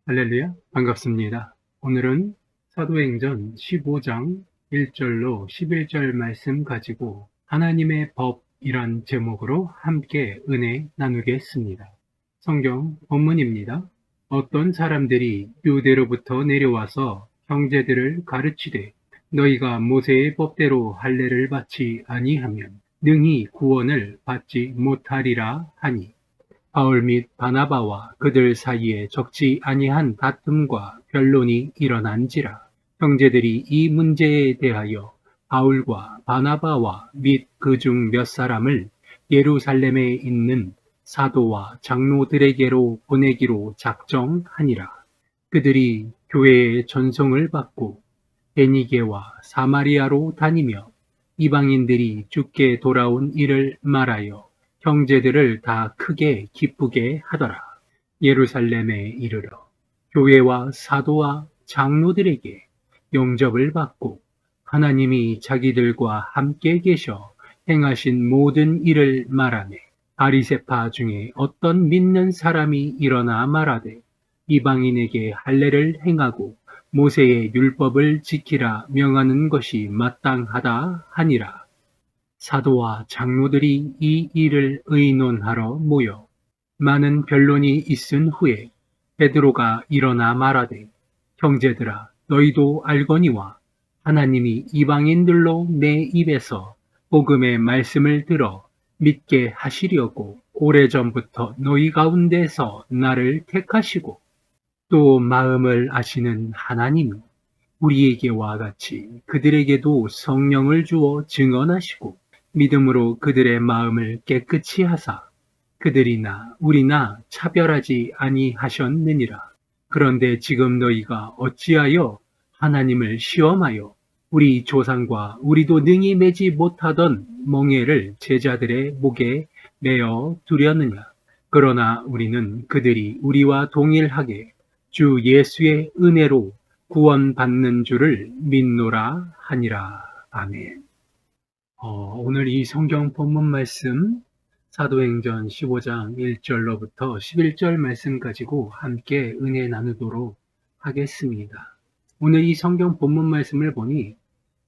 할렐루야, 반갑습니다. 오늘은 사도행전 15장 1절로 11절 말씀 가지고 하나님의 법이란 제목으로 함께 은혜 나누겠습니다. 성경 본문입니다. 어떤 사람들이 유대로부터 내려와서 형제들을 가르치되 너희가 모세의 법대로 할례를 받지 아니하면 능히 구원을 받지 못하리라 하니 바울 및 바나바와 그들 사이에 적지 아니한 다툼과 변론이 일어난지라. 형제들이 이 문제에 대하여 바울과 바나바와 및 그 중 몇 사람을 예루살렘에 있는 사도와 장로들에게로 보내기로 작정하니라. 그들이 교회의 전송을 받고 베니게와 사마리아로 다니며 이방인들이 주께 돌아온 일을 말하여 형제들을 다 크게 기쁘게 하더라. 예루살렘에 이르러 교회와 사도와 장로들에게 영접을 받고 하나님이 자기들과 함께 계셔 행하신 모든 일을 말하매 바리새파 중에 어떤 믿는 사람이 일어나 말하되 이방인에게 할례를 행하고 모세의 율법을 지키라 명하는 것이 마땅하다 하니라. 사도와 장로들이 이 일을 의논하러 모여 많은 변론이 있은 후에 베드로가 일어나 말하되 형제들아 너희도 알거니와 하나님이 이방인들로 내 입에서 복음의 말씀을 들어 믿게 하시려고 오래전부터 너희 가운데서 나를 택하시고 또 마음을 아시는 하나님이 우리에게와 같이 그들에게도 성령을 주어 증언하시고 믿음으로 그들의 마음을 깨끗이 하사 그들이나 우리나 차별하지 아니하셨느니라. 그런데 지금 너희가 어찌하여 하나님을 시험하여 우리 조상과 우리도 능히 매지 못하던 멍에를 제자들의 목에 메어 두려느냐. 그러나 우리는 그들이 우리와 동일하게 주 예수의 은혜로 구원받는 줄을 믿노라 하니라. 아멘. 오늘 이 성경 본문 말씀 사도행전 15장 1절로부터 11절 말씀 가지고 함께 은혜 나누도록 하겠습니다. 오늘 이 성경 본문 말씀을 보니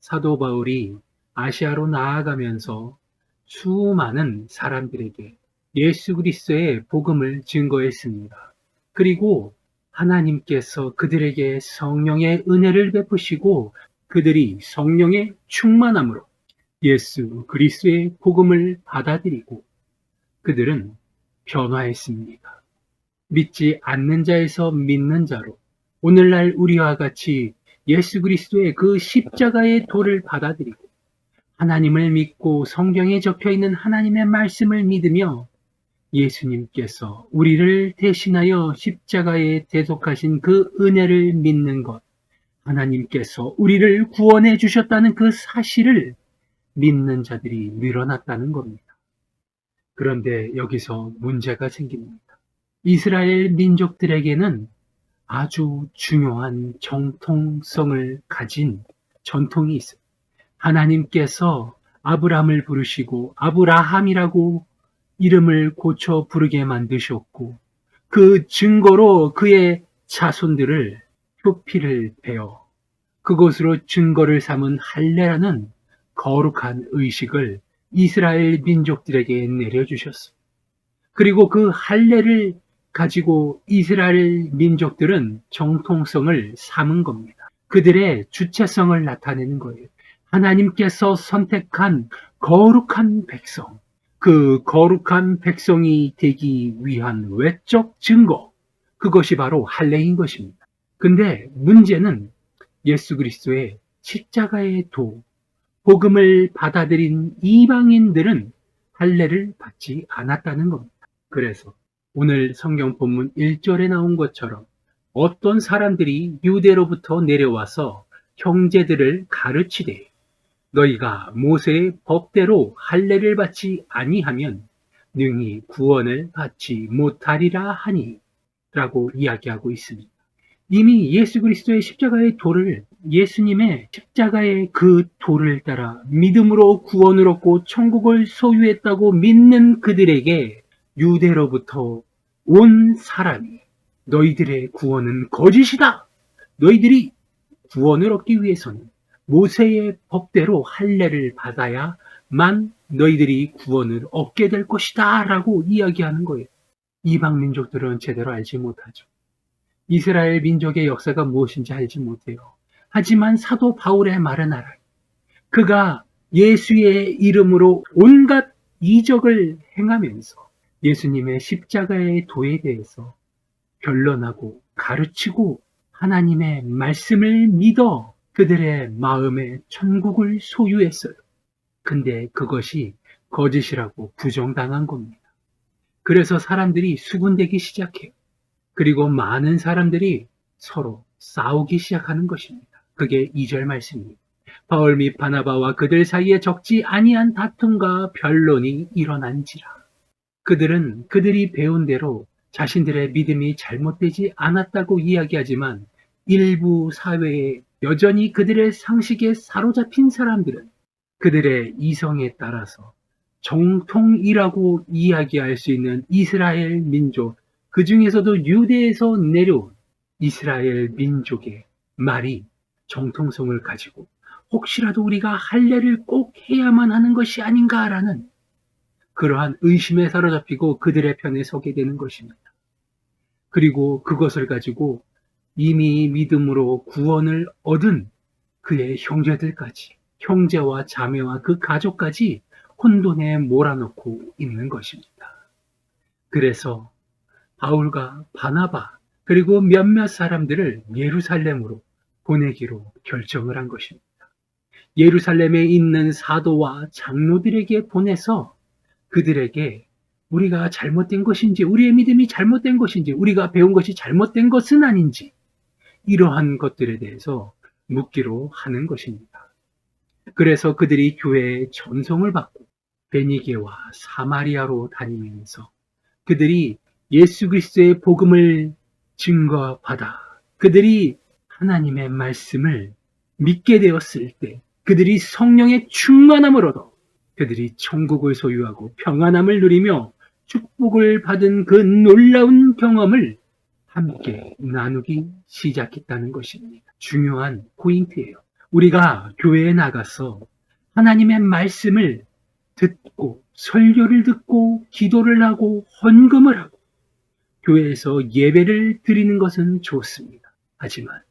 사도 바울이 아시아로 나아가면서 수많은 사람들에게 예수 그리스도의 복음을 증거했습니다. 그리고 하나님께서 그들에게 성령의 은혜를 베푸시고 그들이 성령의 충만함으로 예수 그리스도의 복음을 받아들이고 그들은 변화했습니다. 믿지 않는 자에서 믿는 자로 오늘날 우리와 같이 예수 그리스도의 그 십자가의 도를 받아들이고 하나님을 믿고 성경에 적혀있는 하나님의 말씀을 믿으며 예수님께서 우리를 대신하여 십자가에 대속하신 그 은혜를 믿는 것, 하나님께서 우리를 구원해 주셨다는 그 사실을 믿는 자들이 늘어났다는 겁니다. 그런데 여기서 문제가 생깁니다. 이스라엘 민족들에게는 아주 중요한 정통성을 가진 전통이 있습니다. 하나님께서 아브라함을 부르시고 아브라함이라고 이름을 고쳐 부르게 만드셨고 그 증거로 그의 자손들을 표피를 베어 그것으로 증거를 삼은 할례라는 거룩한 의식을 이스라엘 민족들에게 내려주셨습니다. 그리고 그 할례를 가지고 이스라엘 민족들은 정통성을 삼은 겁니다. 그들의 주체성을 나타내는 거예요. 하나님께서 선택한 거룩한 백성, 그 거룩한 백성이 되기 위한 외적 증거, 그것이 바로 할례인 것입니다. 근데 문제는 예수 그리스도의 십자가의 도, 복음을 받아들인 이방인들은 할례를 받지 않았다는 겁니다. 그래서 오늘 성경 본문 1절에 나온 것처럼 어떤 사람들이 유대로부터 내려와서 형제들을 가르치되 너희가 모세의 법대로 할례를 받지 아니하면 능히 구원을 받지 못하리라 하니 라고 이야기하고 있습니다. 이미 예수 그리스도의 십자가의 도를 예수님의 십자가의 그 도를 따라 믿음으로 구원을 얻고 천국을 소유했다고 믿는 그들에게 유대로부터 온 사람이 너희들의 구원은 거짓이다. 너희들이 구원을 얻기 위해서는 모세의 법대로 할례를 받아야만 너희들이 구원을 얻게 될 것이다 라고 이야기하는 거예요. 이방 민족들은 제대로 알지 못하죠. 이스라엘 민족의 역사가 무엇인지 알지 못해요. 하지만 사도 바울의 말은 알아요. 그가 예수의 이름으로 온갖 이적을 행하면서 예수님의 십자가의 도에 대해서 변론하고 가르치고 하나님의 말씀을 믿어 그들의 마음에 천국을 소유했어요. 근데 그것이 거짓이라고 부정당한 겁니다. 그래서 사람들이 수군대기 시작해요. 그리고 많은 사람들이 서로 싸우기 시작하는 것입니다. 그게 2절 말씀입니다. 바울 및 바나바와 그들 사이에 적지 아니한 다툼과 변론이 일어난지라. 그들은 그들이 배운 대로 자신들의 믿음이 잘못되지 않았다고 이야기하지만 일부 사회에 여전히 그들의 상식에 사로잡힌 사람들은 그들의 이성에 따라서 정통이라고 이야기할 수 있는 이스라엘 민족, 그 중에서도 유대에서 내려온 이스라엘 민족의 말이 정통성을 가지고 혹시라도 우리가 할례를 꼭 해야만 하는 것이 아닌가라는 그러한 의심에 사로잡히고 그들의 편에 서게 되는 것입니다. 그리고 그것을 가지고 이미 믿음으로 구원을 얻은 그의 형제들까지, 형제와 자매와 그 가족까지 혼돈에 몰아넣고 있는 것입니다. 그래서 바울과 바나바 그리고 몇몇 사람들을 예루살렘으로 보내기로 결정을 한 것입니다. 예루살렘에 있는 사도와 장로들에게 보내서 그들에게 우리가 잘못된 것인지, 우리의 믿음이 잘못된 것인지, 우리가 배운 것이 잘못된 것은 아닌지 이러한 것들에 대해서 묻기로 하는 것입니다. 그래서 그들이 교회에 전송을 받고 베니게와 사마리아로 다니면서 그들이 예수 그리스도의 복음을 증거받아 그들이 하나님의 말씀을 믿게 되었을 때 그들이 성령의 충만함을 얻어 그들이 천국을 소유하고 평안함을 누리며 축복을 받은 그 놀라운 경험을 함께 나누기 시작했다는 것입니다. 중요한 포인트예요. 우리가 교회에 나가서 하나님의 말씀을 듣고 설교를 듣고 기도를 하고 헌금을 하고 교회에서 예배를 드리는 것은 좋습니다. 하지만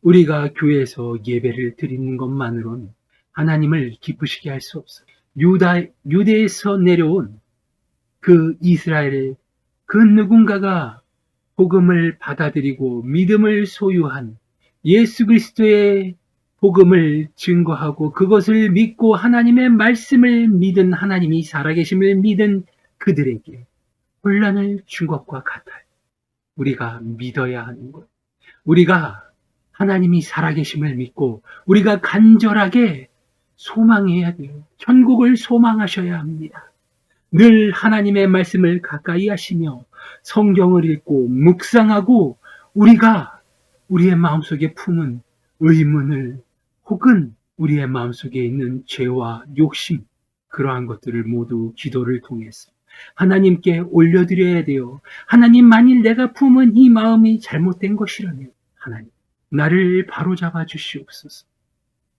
우리가 교회에서 예배를 드리는 것만으로는 하나님을 기쁘시게 할 수 없어요. 유대에서 내려온 그 이스라엘의 그 누군가가 복음을 받아들이고 믿음을 소유한 예수 그리스도의 복음을 증거하고 그것을 믿고 하나님의 말씀을 믿은 하나님이 살아계심을 믿은 그들에게 혼란을 준 것과 같아요. 우리가 믿어야 하는 것. 우리가 하나님이 살아계심을 믿고 우리가 간절하게 소망해야 돼요. 천국을 소망하셔야 합니다. 늘 하나님의 말씀을 가까이 하시며 성경을 읽고 묵상하고 우리가 우리의 마음속에 품은 의문을 혹은 우리의 마음속에 있는 죄와 욕심 그러한 것들을 모두 기도를 통해서 하나님께 올려드려야 돼요. 하나님, 만일 내가 품은 이 마음이 잘못된 것이라면 하나님 나를 바로잡아 주시옵소서.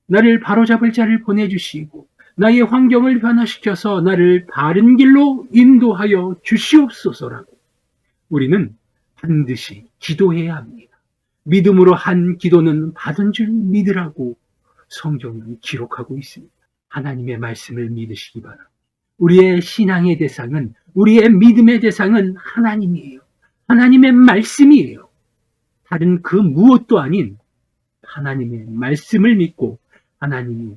나를 바로잡을 자를 보내주시고 나의 환경을 변화시켜서 나를 바른 길로 인도하여 주시옵소서라고 우리는 반드시 기도해야 합니다. 믿음으로 한 기도는 받은 줄 믿으라고 성경은 기록하고 있습니다. 하나님의 말씀을 믿으시기 바랍니다. 우리의 신앙의 대상은, 우리의 믿음의 대상은 하나님이에요. 하나님의 말씀이에요. 다른 그 무엇도 아닌 하나님의 말씀을 믿고 하나님이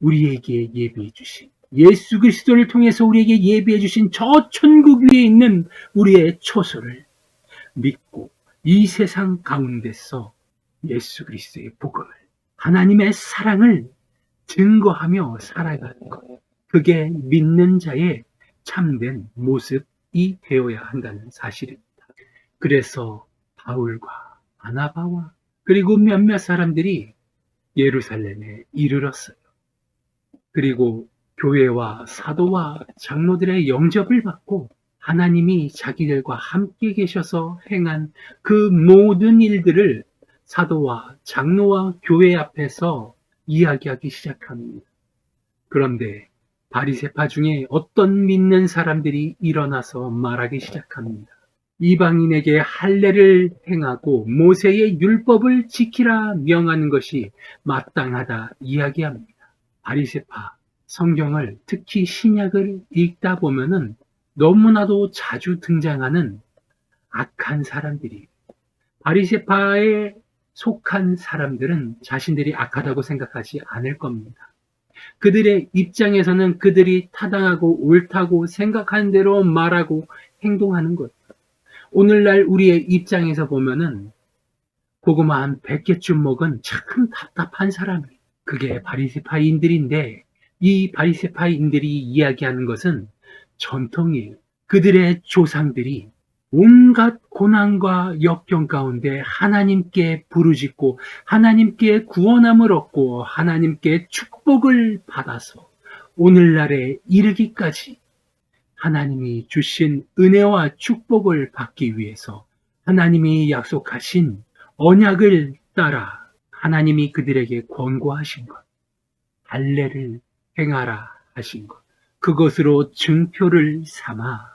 우리에게 예비해 주신 예수 그리스도를 통해서 우리에게 예비해 주신 저 천국 위에 있는 우리의 초소를 믿고 이 세상 가운데서 예수 그리스도의 복음을 하나님의 사랑을 증거하며 살아가는 것, 그게 믿는 자의 참된 모습이 되어야 한다는 사실입니다. 그래서 바울과 바나바와 그리고 몇몇 사람들이 예루살렘에 이르렀어요. 그리고 교회와 사도와 장로들의 영접을 받고 하나님이 자기들과 함께 계셔서 행한 그 모든 일들을 사도와 장로와 교회 앞에서 이야기하기 시작합니다. 그런데 바리새파 중에 어떤 믿는 사람들이 일어나서 말하기 시작합니다. 이방인에게 할례를 행하고 모세의 율법을 지키라 명하는 것이 마땅하다 이야기합니다. 바리새파 성경을 특히 신약을 읽다 보면은 너무나도 자주 등장하는 악한 사람들이, 바리새파에 속한 사람들은 자신들이 악하다고 생각하지 않을 겁니다. 그들의 입장에서는 그들이 타당하고 옳다고 생각하는 대로 말하고 행동하는 것. 오늘날 우리의 입장에서 보면은 고구마 한 100개쯤 먹은 참 답답한 사람이, 그게 바리새파인들인데, 이 바리새파인들이 이야기하는 것은 전통이에요. 그들의 조상들이 온갖 고난과 역경 가운데 하나님께 부르짖고 하나님께 구원함을 얻고 하나님께 축복을 받아서 오늘날에 이르기까지 하나님이 주신 은혜와 축복을 받기 위해서 하나님이 약속하신 언약을 따라 하나님이 그들에게 권고하신 것, 할례를 행하라 하신 것, 그것으로 증표를 삼아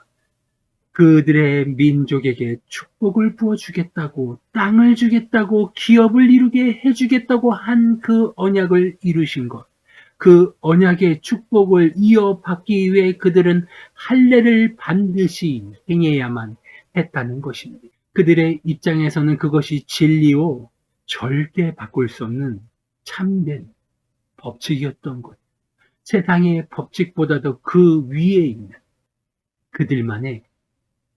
그들의 민족에게 축복을 부어주겠다고, 땅을 주겠다고, 기업을 이루게 해주겠다고 한 그 언약을 이루신 것, 그 언약의 축복을 이어받기 위해 그들은 할례를 반드시 행해야만 했다는 것입니다. 그들의 입장에서는 그것이 진리요 절대 바꿀 수 없는 참된 법칙이었던 것. 세상의 법칙보다도 그 위에 있는 그들만의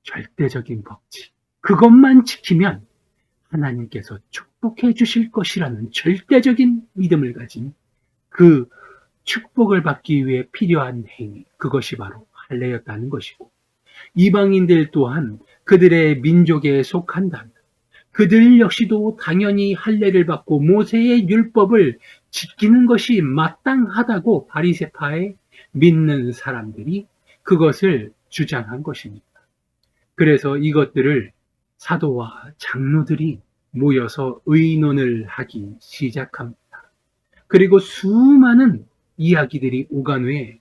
절대적인 법칙. 그것만 지키면 하나님께서 축복해 주실 것이라는 절대적인 믿음을 가진 그 축복을 받기 위해 필요한 행위, 그것이 바로 할례였다는 것이고, 이방인들 또한 그들의 민족에 속한다면 그들 역시도 당연히 할례를 받고 모세의 율법을 지키는 것이 마땅하다고 바리새파에 믿는 사람들이 그것을 주장한 것입니다. 그래서 이것들을 사도와 장로들이 모여서 의논을 하기 시작합니다. 그리고 수많은 이야기들이 오간 후에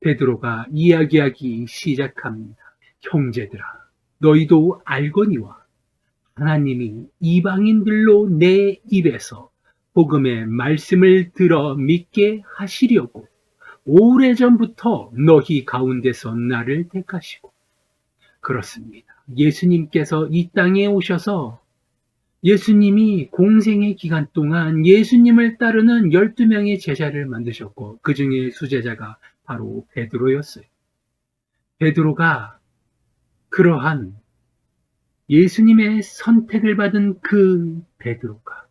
베드로가 이야기하기 시작합니다. 형제들아, 너희도 알거니와 하나님이 이방인들로 내 입에서 복음의 말씀을 들어 믿게 하시려고 오래전부터 너희 가운데서 나를 택하시고, 그렇습니다. 예수님께서 이 땅에 오셔서 예수님이 공생의 기간 동안 예수님을 따르는 12명의 제자를 만드셨고, 그 중에 수제자가 바로 베드로였어요. 베드로가 그러한 예수님의 선택을 받은 그 베드로가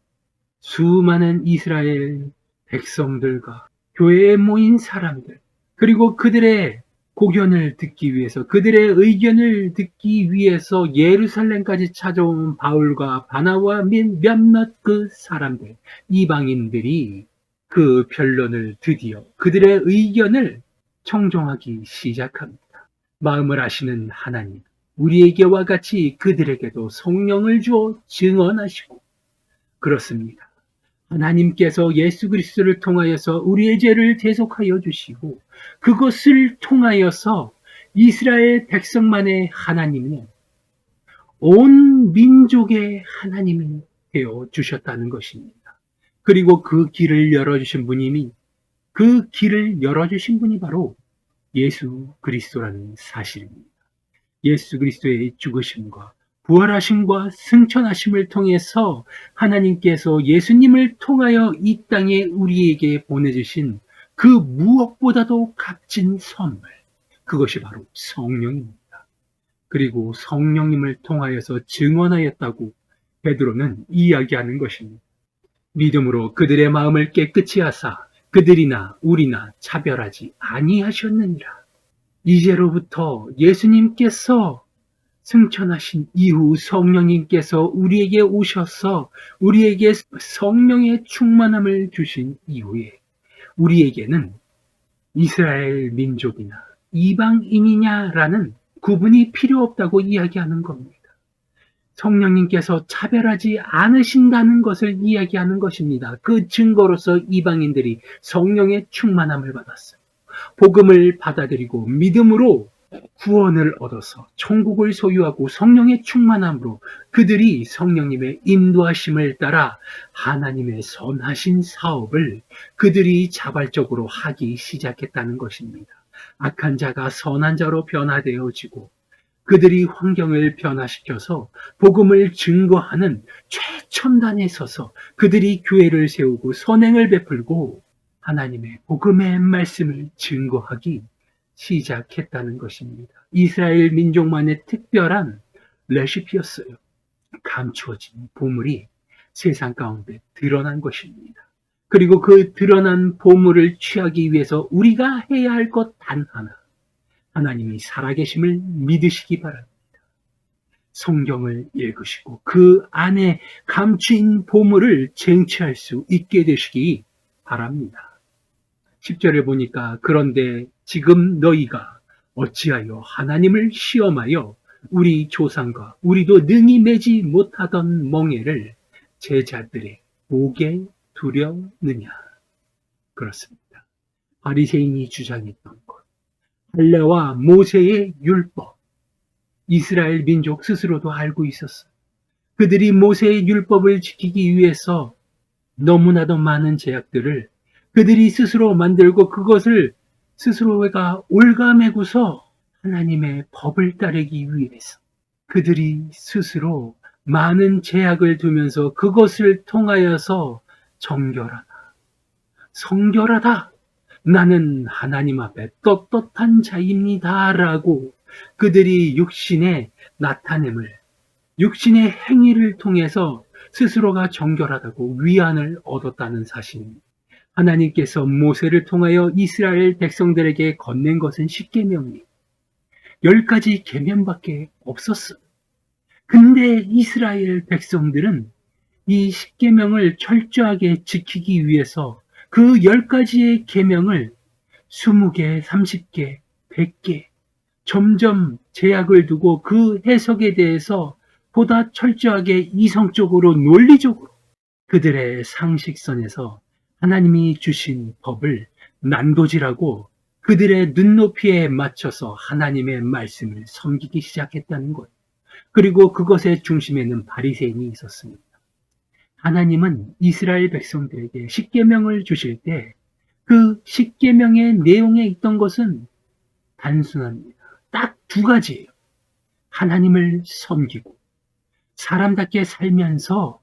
수많은 이스라엘 백성들과 교회에 모인 사람들, 그리고 그들의 고견을 듣기 위해서, 그들의 의견을 듣기 위해서 예루살렘까지 찾아온 바울과 바나바와 몇몇 그 사람들, 이방인들이 그 변론을 드디어 그들의 의견을 청정하기 시작합니다. 마음을 아시는 하나님, 우리에게와 같이 그들에게도 성령을 주어 증언하시고, 그렇습니다. 하나님께서 예수 그리스도를 통하여서 우리의 죄를 대속하여 주시고, 그것을 통하여서 이스라엘 백성만의 하나님은 온 민족의 하나님이 되어 주셨다는 것입니다. 그리고 그 길을 열어주신 분이 바로 예수 그리스도라는 사실입니다. 예수 그리스도의 죽으심과 부활하심과 승천하심을 통해서 하나님께서 예수님을 통하여 이 땅에 우리에게 보내주신 그 무엇보다도 값진 선물, 그것이 바로 성령입니다. 그리고 성령님을 통하여서 증언하였다고 베드로는 이야기하는 것입니다. 믿음으로 그들의 마음을 깨끗이 하사 그들이나 우리나 차별하지 아니하셨느니라. 이제로부터 예수님께서 승천하신 이후 성령님께서 우리에게 오셔서 우리에게 성령의 충만함을 주신 이후에 우리에게는 이스라엘 민족이나 이방인이냐라는 구분이 필요 없다고 이야기하는 겁니다. 성령님께서 차별하지 않으신다는 것을 이야기하는 것입니다. 그 증거로서 이방인들이 성령의 충만함을 받았어요. 복음을 받아들이고 믿음으로 구원을 얻어서 천국을 소유하고 성령의 충만함으로 그들이 성령님의 인도하심을 따라 하나님의 선하신 사업을 그들이 자발적으로 하기 시작했다는 것입니다. 악한 자가 선한 자로 변화되어지고 그들이 환경을 변화시켜서 복음을 증거하는 최첨단에 서서 그들이 교회를 세우고 선행을 베풀고 하나님의 복음의 말씀을 증거하기 시작했다는 것입니다. 이스라엘 민족만의 특별한 레시피였어요. 감추어진 보물이 세상 가운데 드러난 것입니다. 그리고 그 드러난 보물을 취하기 위해서 우리가 해야 할 것 단 하나, 하나님이 살아계심을 믿으시기 바랍니다. 성경을 읽으시고 그 안에 감추인 보물을 쟁취할 수 있게 되시기 바랍니다. 10절에 보니까 그런데 지금 너희가 어찌하여 하나님을 시험하여 우리 조상과 우리도 능히 매지 못하던 멍에를 제자들의 목에 두려느냐. 그렇습니다. 바리새인이 주장했던 것, 할례와 모세의 율법, 이스라엘 민족 스스로도 알고 있었어요. 그들이 모세의 율법을 지키기 위해서 너무나도 많은 제약들을 그들이 스스로 만들고 그것을 스스로가 올가매고서 하나님의 법을 따르기 위해서 그들이 스스로 많은 제약을 두면서 그것을 통하여서 정결하다, 성결하다, 나는 하나님 앞에 떳떳한 자입니다 라고 그들이 육신의 나타냄을, 육신의 행위를 통해서 스스로가 정결하다고 위안을 얻었다는 사실입니다. 하나님께서 모세를 통하여 이스라엘 백성들에게 건넨 것은 10계명이 10가지 계명밖에 없었어요. 근데 이스라엘 백성들은 이 10계명을 철저하게 지키기 위해서 그 10가지의 계명을 20개, 30개, 100개 점점 제약을 두고 그 해석에 대해서 보다 철저하게 이성적으로 논리적으로 그들의 상식선에서 하나님이 주신 법을 난도질하고 그들의 눈높이에 맞춰서 하나님의 말씀을 섬기기 시작했다는 것. 그리고 그것의 중심에는 바리새인이 있었습니다. 하나님은 이스라엘 백성들에게 십계명을 주실 때 그 십계명의 내용에 있던 것은 단순합니다. 딱 2가지예요. 하나님을 섬기고 사람답게 살면서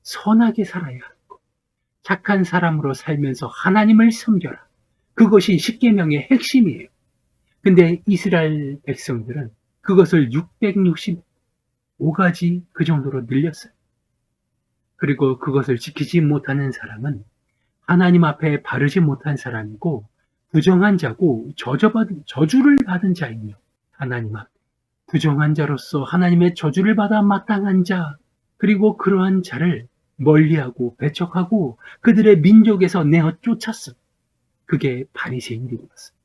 선하게 살아야 하고 착한 사람으로 살면서 하나님을 섬겨라. 그것이 십계명의 핵심이에요. 근데 이스라엘 백성들은 그것을 665가지 그 정도로 늘렸어요. 그리고 그것을 지키지 못하는 사람은 하나님 앞에 바르지 못한 사람이고 부정한 자고 저주를 받은 자이며 하나님 앞에 부정한 자로서 하나님의 저주를 받아 마땅한 자, 그리고 그러한 자를 멀리하고 배척하고 그들의 민족에서 내어 쫓았어. 그게 바리새인들이었어요.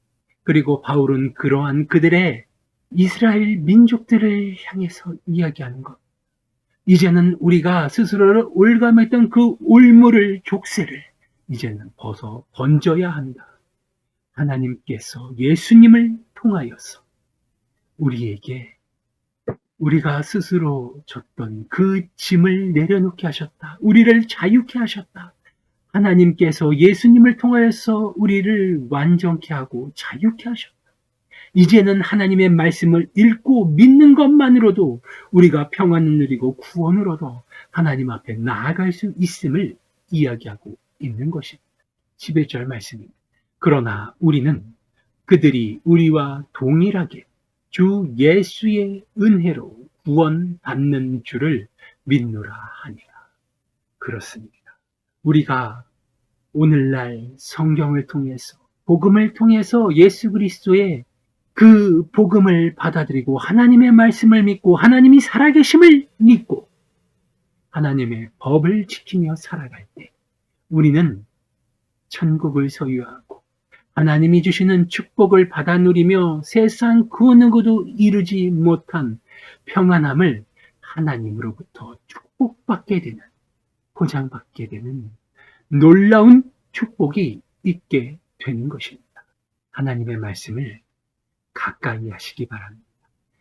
그리고 바울은 그러한 그들의 이스라엘 민족들을 향해서 이야기하는 것. 이제는 우리가 스스로를 올감했던 그 올무를 족쇄를 이제는 벗어 번져야 한다. 하나님께서 예수님을 통하여서 우리에게 우리가 스스로 졌던 그 짐을 내려놓게 하셨다. 우리를 자유케 하셨다. 하나님께서 예수님을 통하여서 우리를 완전케 하고 자유케 하셨다. 이제는 하나님의 말씀을 읽고 믿는 것만으로도 우리가 평안을 누리고 구원을 얻어 하나님 앞에 나아갈 수 있음을 이야기하고 있는 것입니다. 11절 말씀입니다. 그러나 우리는 그들이 우리와 동일하게 주 예수의 은혜로 구원받는 줄을 믿노라 하니라. 그렇습니다. 우리가 오늘날 성경을 통해서 복음을 통해서 예수 그리스도의 그 복음을 받아들이고 하나님의 말씀을 믿고 하나님이 살아계심을 믿고 하나님의 법을 지키며 살아갈 때 우리는 천국을 소유하고 하나님이 주시는 축복을 받아 누리며 세상 그 누구도 이루지 못한 평안함을 하나님으로부터 축복받게 되는, 보장받게 되는 놀라운 축복이 있게 되는 것입니다. 하나님의 말씀을 가까이 하시기 바랍니다.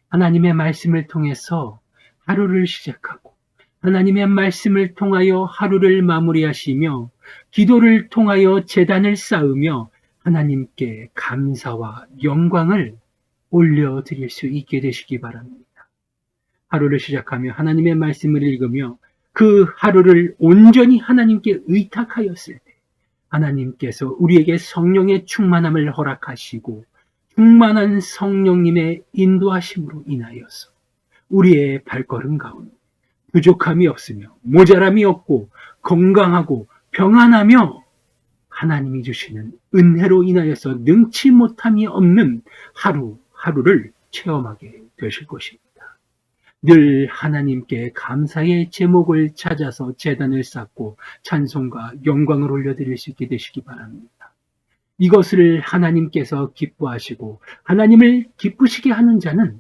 하나님의 말씀을 통해서 하루를 시작하고 하나님의 말씀을 통하여 하루를 마무리하시며 기도를 통하여 제단을 쌓으며 하나님께 감사와 영광을 올려드릴 수 있게 되시기 바랍니다. 하루를 시작하며 하나님의 말씀을 읽으며 그 하루를 온전히 하나님께 의탁하였을 때 하나님께서 우리에게 성령의 충만함을 허락하시고 충만한 성령님의 인도하심으로 인하여서 우리의 발걸음 가운데 부족함이 없으며 모자람이 없고 건강하고 평안하며 하나님이 주시는 은혜로 인하여서 능치 못함이 없는 하루하루를 체험하게 되실 것입니다. 늘 하나님께 감사의 제목을 찾아서 제단을 쌓고 찬송과 영광을 올려드릴 수 있게 되시기 바랍니다. 이것을 하나님께서 기뻐하시고 하나님을 기쁘시게 하는 자는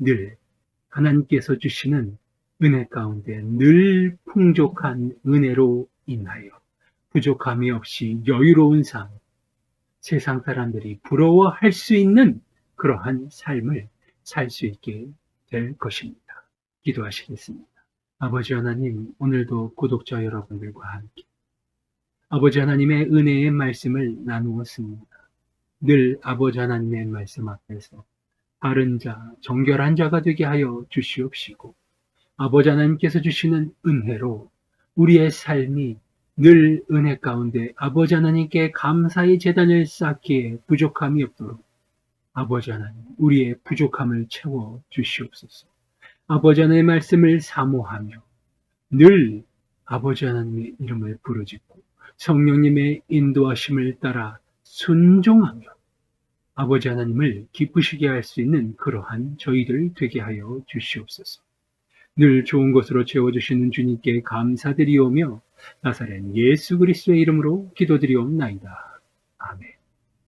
늘 하나님께서 주시는 은혜 가운데 늘 풍족한 은혜로 인하여 부족함이 없이 여유로운 삶, 세상 사람들이 부러워할 수 있는 그러한 삶을 살 수 있게 될 것입니다. 기도하시겠습니다. 아버지 하나님, 오늘도 구독자 여러분들과 함께 아버지 하나님의 은혜의 말씀을 나누었습니다. 늘 아버지 하나님의 말씀 앞에서 바른 자, 정결한 자가 되게 하여 주시옵시고 아버지 하나님께서 주시는 은혜로 우리의 삶이 늘 은혜 가운데 아버지 하나님께 감사의 제단을 쌓기에 부족함이 없도록 아버지 하나님 우리의 부족함을 채워 주시옵소서. 아버지 하나님의 말씀을 사모하며 늘 아버지 하나님의 이름을 부르짖고 성령님의 인도하심을 따라 순종하며 아버지 하나님을 기쁘시게 할 수 있는 그러한 저희들 되게 하여 주시옵소서. 늘 좋은 것으로 채워주시는 주님께 감사드리오며 나사렛 예수 그리스도의 이름으로 기도드리옵나이다. 아멘.